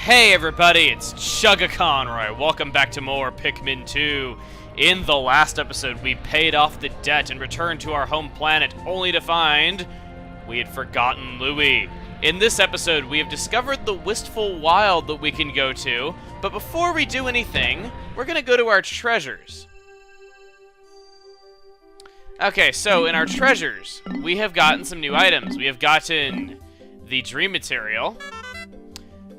Hey everybody, it's Chugga Conroy. Welcome back to more Pikmin 2. In the last episode, we paid off the debt and returned to our home planet, only to find we had forgotten Louie. In this episode, we have discovered the Wistful Wild that we can go to, but before we do anything, we're gonna go to our treasures. Okay, so in our treasures, we have gotten some new items. We have gotten the Dream Material.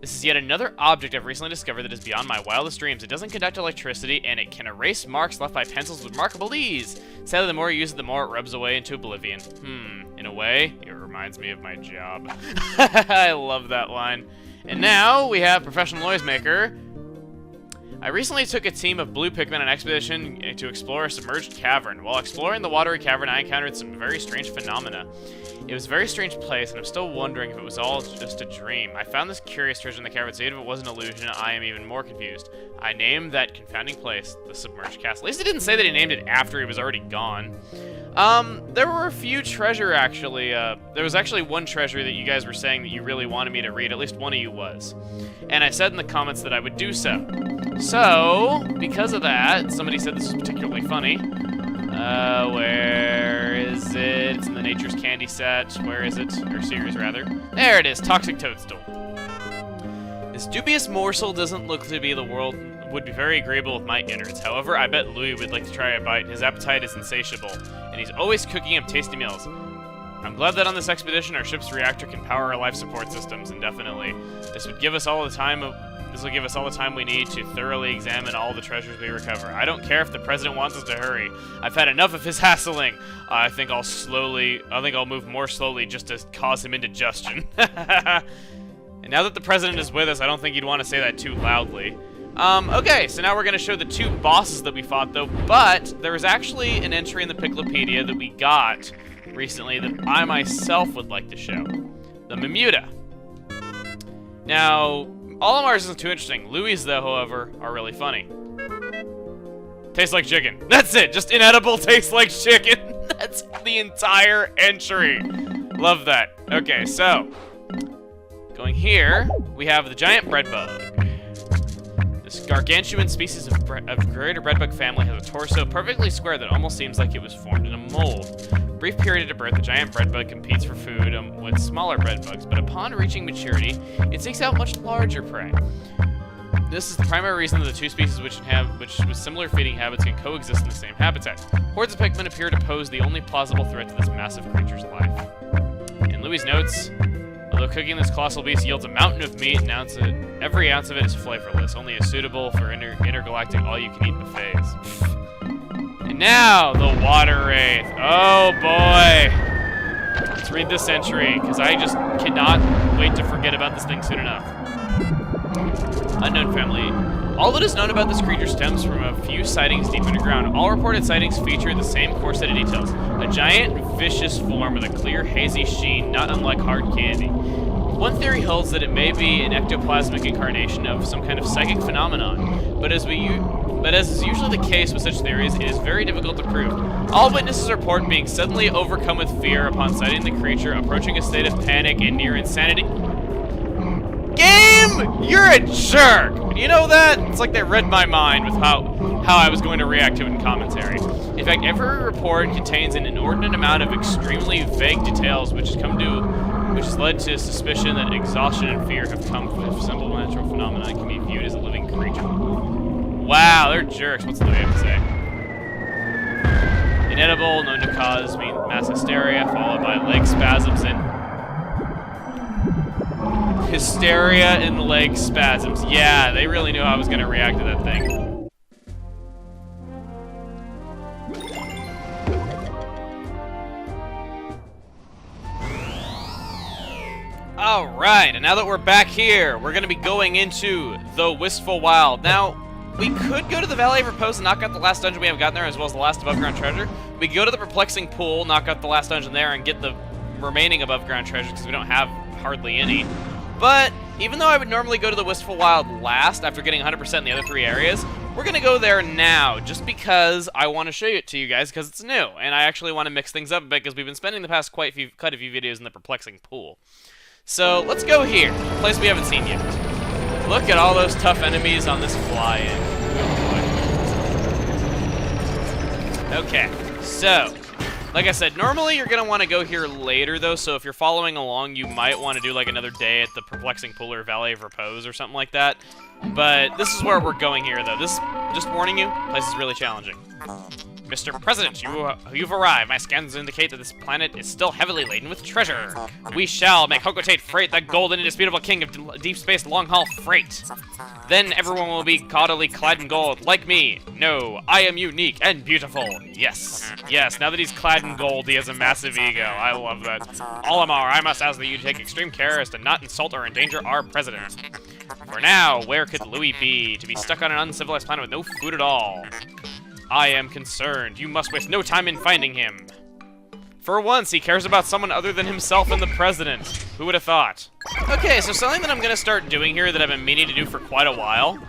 This is yet another object I've recently discovered that is beyond my wildest dreams. It doesn't conduct electricity, and it can erase marks left by pencils with remarkable ease. Sadly, the more you use it, the more it rubs away into oblivion. In a way, it reminds me of my job. I love that line. And now, we have Professional Noisemaker. I recently took a team of blue Pikmin on an expedition to explore a submerged cavern. While exploring the watery cavern, I encountered some very strange phenomena. It was a very strange place, and I'm still wondering if it was all just a dream. I found this curious treasure in the cavern, so even if it was an illusion, I am even more confused. I named that confounding place the Submerged Castle. At least he didn't say that he named it after he was already gone. There were a few treasure, actually. There was actually one treasure that you guys were saying that you really wanted me to read. At least one of you was. And I said in the comments that I would do so. So, because of that, somebody said this was particularly funny. Where is it? It's in the Nature's Candy set. Where is it? Or series, rather. There it is, Toxic Toadstool. This dubious morsel doesn't look to be the world would be very agreeable with my innards. However, I bet Louie would like to try a bite. His appetite is insatiable, and he's always cooking up tasty meals. I'm glad that on this expedition, our ship's reactor can power our life support systems indefinitely. This will give us all the time we need to thoroughly examine all the treasures we recover. I don't care if the president wants us to hurry. I've had enough of his hassling. I think I'll move more slowly just to cause him indigestion. And now that the president is with us, I don't think you'd want to say that too loudly. Okay, so now we're going to show the two bosses that we fought, though, but there was actually an entry in the Piclopedia that we got recently that I myself would like to show. The Mamuta. Now, all of ours isn't too interesting. Louie's, though, however, are really funny. Tastes like chicken. That's it! Just inedible, tastes like chicken. That's the entire entry. Love that. Okay, so, going here, we have the giant bread bug. This gargantuan species of greater breadbug family has a torso perfectly square that almost seems like it was formed in a mold. Brief period of birth, the giant breadbug competes for food with smaller breadbugs, but upon reaching maturity, it seeks out much larger prey. This is the primary reason that the two species which with similar feeding habits can coexist in the same habitat. Hordes of Pikmin appear to pose the only plausible threat to this massive creature's life. In Louie's notes, although cooking this colossal beast yields a mountain of meat, and every ounce of it is flavorless, only is suitable for intergalactic all-you-can-eat buffets. And now, the Water Wraith. Oh boy! Let's read this entry, because I just cannot wait to forget about this thing soon enough. Unknown family. All that is known about this creature stems from a few sightings deep underground. All reported sightings feature the same core set of details. A giant, vicious form with a clear, hazy sheen, not unlike hard candy. One theory holds that it may be an ectoplasmic incarnation of some kind of psychic phenomenon, but as is usually the case with such theories, it is very difficult to prove. All witnesses report being suddenly overcome with fear upon sighting the creature, approaching a state of panic and near insanity. Game! You're a jerk! You know that? It's like they read my mind with how I was going to react to it in commentary. In fact, every report contains an inordinate amount of extremely vague details which has led to suspicion that exhaustion and fear have come from simple natural phenomena and can be viewed as a living creature. Wow, they're jerks. What's Louie have to say? Inedible, known to cause mass hysteria, followed by leg spasms and hysteria and leg spasms. Yeah, they really knew how I was going to react to that thing. Alright, and now that we're back here, we're going to be going into the Wistful Wild. Now, we could go to the Valley of Repose and knock out the last dungeon we haven't gotten there, as well as the last above-ground treasure. We could go to the Perplexing Pool, knock out the last dungeon there, and get the remaining above-ground treasures, because we don't have hardly any. But, even though I would normally go to the Wistful Wild last, after getting 100% in the other three areas, we're going to go there now, just because I want to show it to you guys, because it's new. And I actually want to mix things up a bit, because we've been spending the past quite a few videos in the Perplexing Pool. So, let's go here, a place we haven't seen yet. Look at all those tough enemies on this fly-in. Okay, so, like I said, normally you're going to want to go here later, though, so if you're following along, you might want to do, like, another day at the Perplexing Pool or Valley of Repose or something like that. But this is where we're going here, though. This, just warning you, place is really challenging. Mr. President, you've arrived. My scans indicate that this planet is still heavily laden with treasure. We shall make Hokotate Freight the golden indisputable king of deep space long-haul freight. Then everyone will be gaudily clad in gold, like me. No, I am unique and beautiful. Yes, yes, now that he's clad in gold, he has a massive ego. I love that. Olimar, I must ask that you take extreme care as to not insult or endanger our president. For now, where could Louis be? To be stuck on an uncivilized planet with no food at all. I am concerned. You must waste no time in finding him. For once, he cares about someone other than himself and the president. Who would have thought? Okay, so something that I'm going to start doing here that I've been meaning to do for quite a while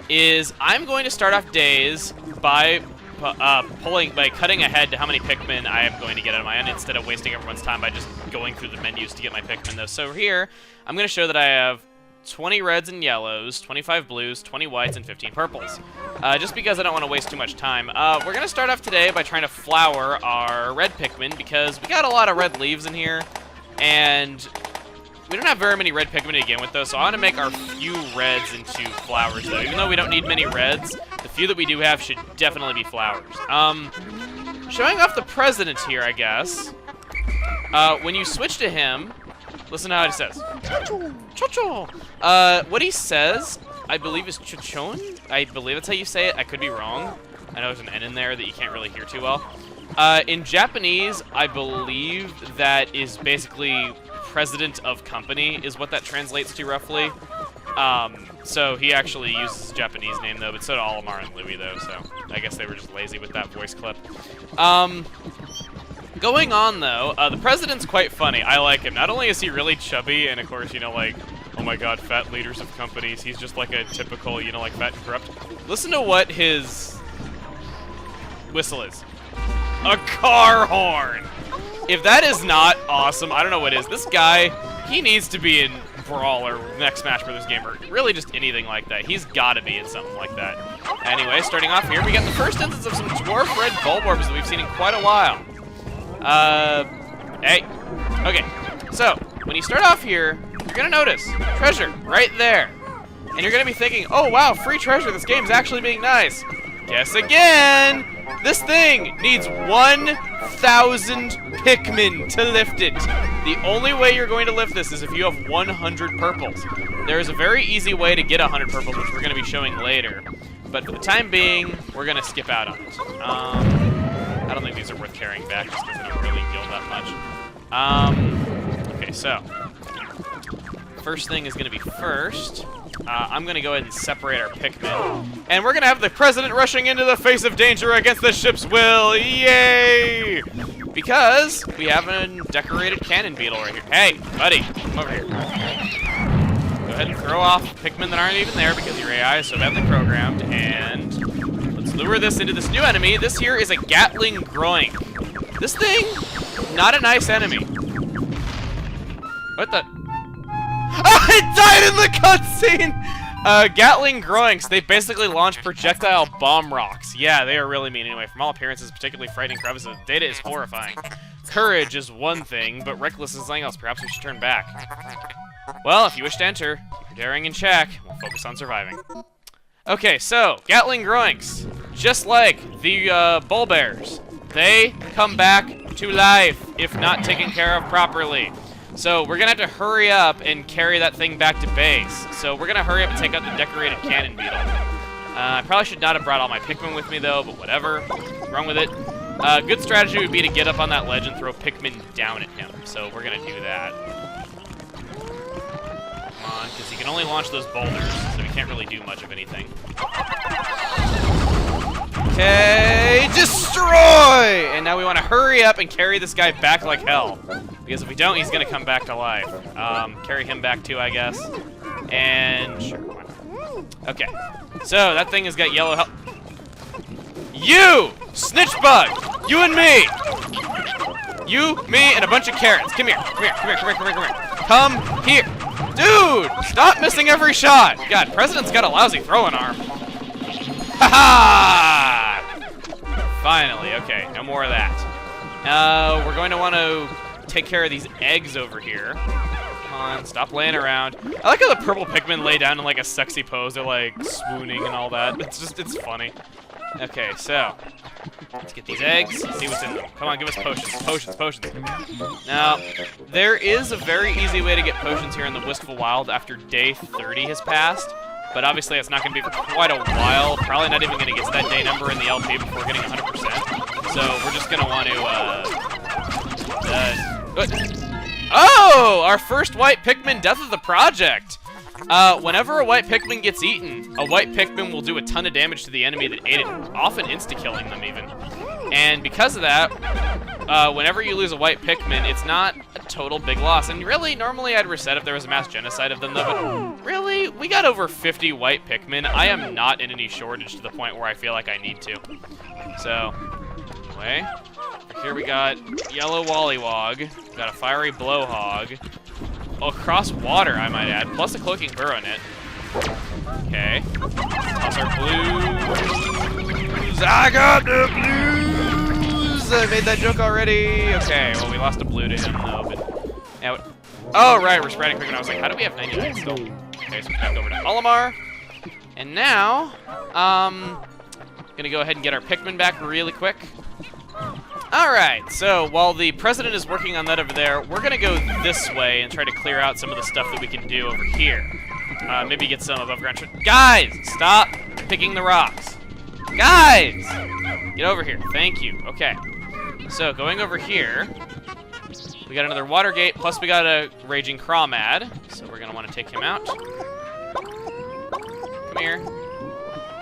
is I'm going to start off days by cutting ahead to how many Pikmin I am going to get out of my end instead of wasting everyone's time by just going through the menus to get my Pikmin, though. So here, I'm going to show that I have 20 reds and yellows, 25 blues, 20 whites, and 15 purples. Just because I don't want to waste too much time. We're going to start off today by trying to flower our red Pikmin because we got a lot of red leaves in here, and we don't have very many red Pikmin to begin with, though, so I want to make our few reds into flowers, though. Even though we don't need many reds, the few that we do have should definitely be flowers. Showing off the president here, I guess. When you switch to him, listen to how he says. Cho-cho. What he says, I believe, is chochon. I believe that's how you say it. I could be wrong. I know there's an N in there that you can't really hear too well. In Japanese, I believe that is basically president of company is what that translates to roughly. So he actually uses his Japanese name, though, but so do Olimar and Louis, though, so I guess they were just lazy with that voice clip. Going on, though, the president's quite funny. I like him. Not only is he really chubby, and of course, you know, like, oh my god, fat leaders of companies, he's just like a typical, you know, like, fat and corrupt. Listen to what his whistle is. A car horn! If that is not awesome, I don't know what is. This guy, he needs to be in Brawl or next Smash Brothers game, or really just anything like that. He's gotta be in something like that. Anyway, starting off here, we got the first instance of some dwarf red bulborbs that we've seen in quite a while. Hey. Okay, so, when you start off here, you're gonna notice treasure right there. And you're gonna be thinking, oh wow, free treasure, this game's actually being nice. Guess again! This thing needs 1,000 Pikmin to lift it. The only way you're going to lift this is if you have 100 purples. There is a very easy way to get 100 purples, which we're going to be showing later. But for the time being, we're going to skip out on it. I don't think these are worth carrying back just because they don't really heal that much. Okay, so first thing is going to be first. I'm going to go ahead and separate our Pikmin. And we're going to have the president rushing into the face of danger against the ship's will. Yay! Because we have a decorated cannon beetle right here. Hey, buddy, come over here. Go ahead and throw off Pikmin that aren't even there because your AI is so badly programmed. And let's lure this into this new enemy. This here is a Gatling Groink. This thing, not a nice enemy. What the? I died in the cutscene! Gatling Groinks, they basically launch projectile bomb rocks. Yeah, they are really mean anyway. From all appearances, particularly frightening crevices. The data is horrifying. Courage is one thing, but reckless is something else. Perhaps we should turn back. Well, if you wish to enter, keep your daring in check. We'll focus on surviving. Okay, so, Gatling Groinks. Just like the, Bullbears. They come back to life if not taken care of properly. So we're going to have to hurry up and carry that thing back to base. So we're going to hurry up and take out the decorated cannon beetle. I probably should not have brought all my Pikmin with me, though, but whatever. What's wrong with it? Good strategy would be to get up on that ledge and throw Pikmin down at him. So we're going to do that. Come on, because he can only launch those boulders, so he can't really do much of anything. Okay, destroy! And now we want to hurry up and carry this guy back like hell. Because if we don't, he's going to come back to life. Carry him back too, I guess. And sure, why not? Okay. So, that thing has got yellow health. You! Snitch bug! You and me! You, me, and a bunch of carrots. Come here. Come here. Come here. Come here. Come here. Come here. Come here. Dude, stop missing every shot. God, President's got a lousy throwing arm. Ha ha! Finally, okay, no more of that. We're going to want to take care of these eggs over here. Come on, stop laying around. I like how the purple Pikmin lay down in like a sexy pose. They're like swooning and all that. It's funny. Okay, so let's get these eggs, see what's in them. Come on, give us potions. Now, there is a very easy way to get potions here in the Wistful Wild after day 30 has passed, but obviously it's not going to be for quite a while. Probably not even going to get to that day number in the LP before getting 100%. So we're just going to want to, oh! Our first white Pikmin death of the project! Whenever a white Pikmin gets eaten, a white Pikmin will do a ton of damage to the enemy that ate it, often insta-killing them even. And because of that, whenever you lose a white Pikmin, it's not a total big loss. And really, normally I'd reset if there was a mass genocide of them, though, but really, we got over 50 white Pikmin. I am not in any shortage to the point where I feel like I need to. So, anyway, here we got yellow Wollywog, got a fiery Blowhog, across water, I might add, plus a cloaking burrow net. Okay. Toss our blues. I got the blues! I made that joke already. Okay, well, we lost a blue to him, though, but... Yeah, oh, right, we're spreading Pikmin. I was like, how do we have 99 still? Okay, so back over to Olimar. And now, gonna go ahead and get our Pikmin back really quick. Alright, so while the President is working on that over there, we're going to go this way and try to clear out some of the stuff that we can do over here. Maybe get some above ground. Guys, stop picking the rocks. Guys! Get over here. Thank you. Okay. So, going over here, we got another water gate, plus we got a raging Crawmad. So we're going to want to take him out. Come here.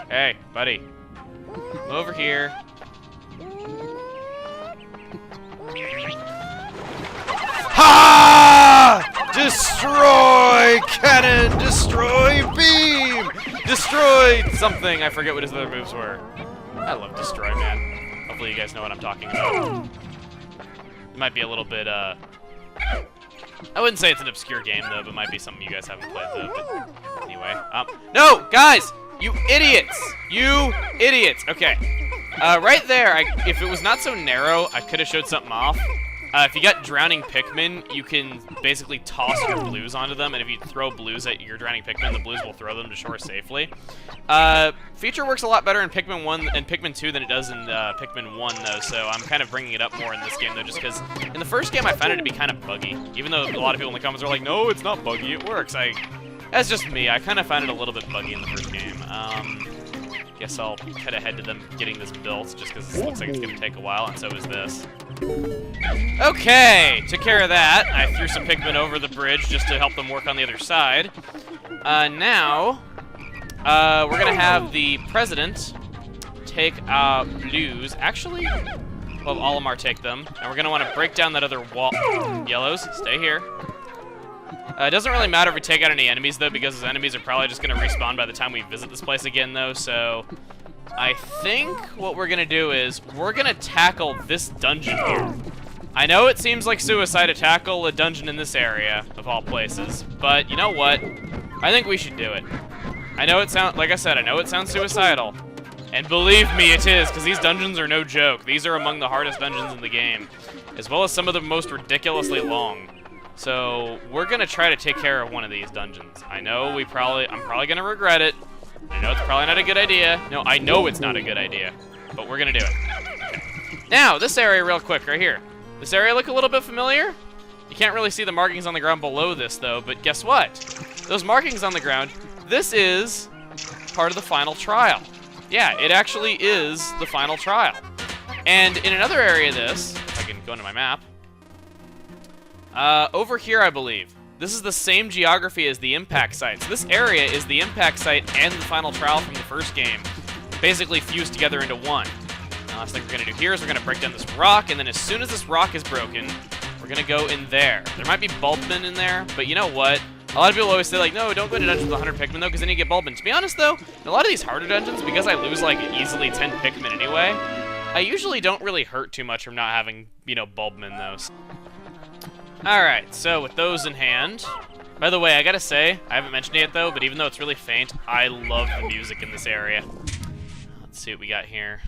Hey, buddy. Come over here. Ha! Destroy cannon! Destroy beam! Destroy something! I forget what his other moves were. I love Destroy, man. Hopefully you guys know what I'm talking about. It might be a little bit, I wouldn't say it's an obscure game, though, but it might be something you guys haven't played, though. But anyway, no! Guys! You idiots! You idiots! Okay. Right there, if it was not so narrow, I could have showed something off. If you got drowning Pikmin, you can basically toss your blues onto them, and if you throw blues at your drowning Pikmin, the blues will throw them to shore safely. Feature works a lot better in Pikmin 1 and Pikmin 2 than it does in Pikmin 1, though, so I'm kind of bringing it up more in this game, though, just because in the first game I found it to be kind of buggy. Even though a lot of people in the comments are like, no, it's not buggy, it works. That's just me. I kind of found it a little bit buggy in the first game. Guess I'll head ahead to them getting this built, just because it looks like it's going to take a while, and so is this. Okay, took care of that. I threw some Pikmin over the bridge just to help them work on the other side. Now, we're going to have the President take blues. Actually, we'll have Olimar take them, and we're going to want to break down that other wall. Yellows, stay here. It doesn't really matter if we take out any enemies, though, because his enemies are probably just going to respawn by the time we visit this place again, though, so... I think what we're going to do is, we're going to tackle this dungeon here. I know it seems like suicide to tackle a dungeon in this area, of all places, but you know what? I think we should do it. I know it sounds, like I said, I know it sounds suicidal. And believe me, it is, because these dungeons are no joke. These are among the hardest dungeons in the game, as well as some of the most ridiculously long. So, we're going to try to take care of one of these dungeons. I know I'm probably going to regret it. I know it's probably not a good idea. No, I know it's not a good idea, but we're going to do it. Okay. Now, this area real quick, right here. This area look a little bit familiar? You can't really see the markings on the ground below this, though, but guess what? Those markings on the ground, this is part of the final trial. Yeah, it actually is the final trial. And in another area of this, if I can go into my map, over here, I believe. This is the same geography as the impact site. So this area is the impact site and the final trial from the first game, basically fused together into one. The last thing we're going to do here is we're going to break down this rock, and then as soon as this rock is broken, we're going to go in there. There might be Bulbmin in there, but you know what? A lot of people always say, like, no, don't go into dungeons with 100 Pikmin, though, because then you get Bulbmin. To be honest, though, in a lot of these harder dungeons, because I lose, like, easily 10 Pikmin anyway, I usually don't really hurt too much from not having, you know, Bulbmin, though. Alright, so with those in hand, By the way, I gotta say, I haven't mentioned it yet though, but even though it's really faint, I love the music in this area. Let's see what we got here.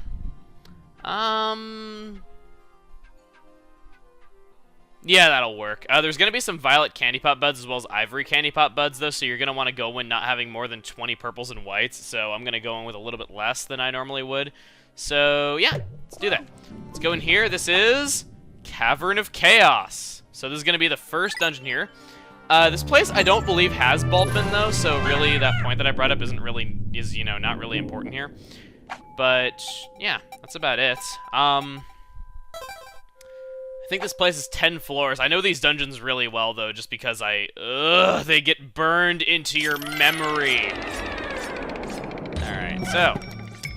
Yeah, that'll work. There's gonna be some violet candy pop buds as well as ivory candy pop buds though, so you're gonna want to go in not having more than 20 purples and whites, so I'm gonna go in with a little bit less than I normally would. So yeah, let's do that. Let's go in here. This is Cavern of Chaos. So this is gonna be the first dungeon here. This place I don't believe has Bulkman though, so really that point that I brought up is you know, not really important here. But yeah, that's about it. I think this place is 10 floors. I know these dungeons really well, though, just because they get burned into your memory. Alright, so,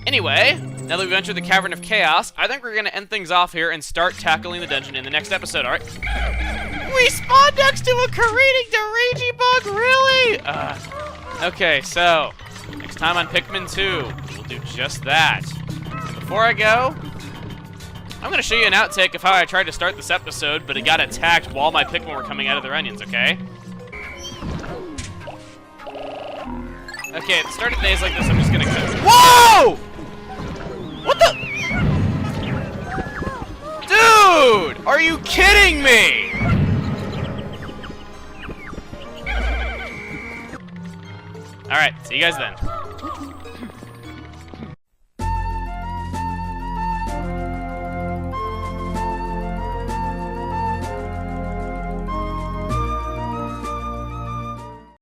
anyway, now that we've entered the Cavern of Chaos, I think we're going to end things off here and start tackling the dungeon in the next episode, alright? We spawned next to a careening Derangey bug, really? Okay, so, next time on Pikmin 2, we'll do just that. And before I go, I'm gonna show you an outtake of how I tried to start this episode, but it got attacked while my Pikmin were coming out of their onions, okay? Okay, at the start of days like this, I'm just gonna go. Whoa! What the? Dude! Are you kidding me? Alright, see you guys then.